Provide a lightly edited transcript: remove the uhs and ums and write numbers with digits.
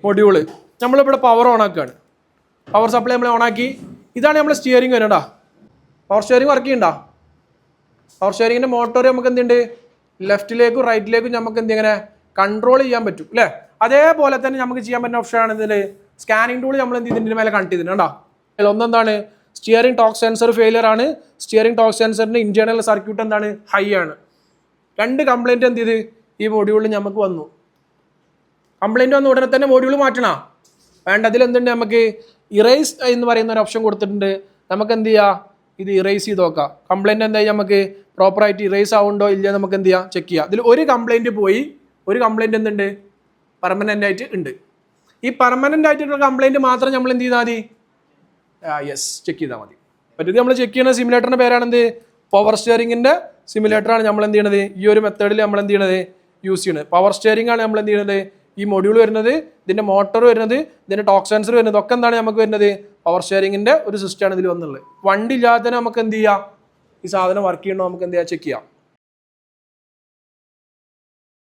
Module. നമ്മളിവിടെ power on ആക്കുകയാണ്. Power supply നമ്മൾ ഓണാക്കി. ഇതാണ് നമ്മൾ സ്റ്റിയറിംഗ് വരുന്നുണ്ടോ? പവർ സ്റ്റിയറിംഗ് വർക്ക് ചെയ്യണ്ട. പവർ സ്റ്റിയറിംഗിൻ്റെ മോട്ടോർ നമുക്ക് എന്തുണ്ട്, ലെഫ്റ്റിലേക്കും റൈറ്റിലേക്കും നമുക്ക് ഇങ്ങനെ കൺട്രോൾ ചെയ്യാൻ പറ്റും അല്ലേ? അതേപോലെ തന്നെ നമുക്ക് ചെയ്യാൻ പറ്റുന്ന ഓപ്ഷനാണ് ഇതിൽ സ്കാനിങ് ടൂൾ. നമ്മൾ എന്ത് ഇതിൻ്റെ മേലെ കണക്ട് ചെയ്തിട്ടുണ്ട് കേട്ടോ. ഒന്നെന്താണ്, സ്റ്റിയറിംഗ് ടോർക്ക് സെൻസർ ഫെയിലിയർ ആണ്. സ്റ്റിയറിംഗ് ടോർക്ക് സെൻസറിൻ്റെ ഇന്റേണൽ സർക്യൂട്ട് എന്താണ്, ഹൈ ആണ്. 2 കംപ്ലൈൻറ്റ് എന്ത് ചെയ്ത് ഈ മൊഡ്യൂളിൽ നമുക്ക് വന്നു. കംപ്ലൈൻറ്റ് വന്ന ഉടനെ തന്നെ മൊഡ്യൂൾ മാറ്റണോ? വേണ്ട. അതിലെന്തുണ്ട്, നമുക്ക് ഇറേസ് എന്ന് പറയുന്ന ഒരു ഓപ്ഷൻ കൊടുത്തിട്ടുണ്ട്. നമുക്ക് എന്ത് ചെയ്യുക, ഇത് ഇറേസ് ചെയ്ത് നോക്കാം. കംപ്ലൈൻറ്റ് എന്തായാലും നമുക്ക് പ്രോപ്പറായിട്ട് ഇറേസ് ആവുന്നുണ്ടോ ഇല്ല നമുക്ക് എന്ത് ചെയ്യാം, ചെക്ക് ചെയ്യാം. ഇതിൽ ഒരു കംപ്ലൈൻറ്റ് പോയി, ഒരു കംപ്ലൈൻറ്റ് എന്തുണ്ട്, പെർമനൻ്റ് ആയിട്ട് ഉണ്ട്. ഈ പെർമനൻ്റ് ആയിട്ടുള്ള കംപ്ലൈൻറ്റ് മാത്രം നമ്മൾ എന്ത് ചെയ്താൽ മതി, യെസ് ചെക്ക് ചെയ്താൽ മതി. മറ്റേത് നമ്മൾ ചെക്ക് ചെയ്യുന്ന സിമുലേറ്ററിൻ്റെ പേരാണെന്ത്, പവർ സ്റ്റിയറിംഗിൻ്റെ സിമുലേറ്ററാണ് നമ്മൾ എന്ത് ചെയ്യണത്, ഈ ഒരു മെത്തേഡിൽ നമ്മൾ എന്ത് ചെയ്യണത്, യൂസ് ചെയ്യുന്നത്. പവർ സ്റ്റിയറിംഗ് ആണ് നമ്മൾ എന്ത് ചെയ്യുന്നത്, ഈ മൊഡ്യൂൾ വരുന്നത്, ഇതിൻ്റെ മോട്ടോർ വരുന്നത്, ഇതിൻ്റെ ടോർക്ക് സെൻസർ വരുന്നത്, ഒക്കെ എന്താണ് നമുക്ക് വരുന്നത്, പവർ സ്റ്റിയറിംഗിൻ്റെ ഒരു സിസ്റ്റമാണ് ഇതിൽ വന്നുള്ളത്. വണ്ടി ഇല്ലാതെ തന്നെ നമുക്ക് എന്ത് ചെയ്യാം, ഈ സാധനം വർക്ക് ചെയ്യണോ നമുക്ക് എന്ത് ചെയ്യാം, ചെക്ക് ചെയ്യാം.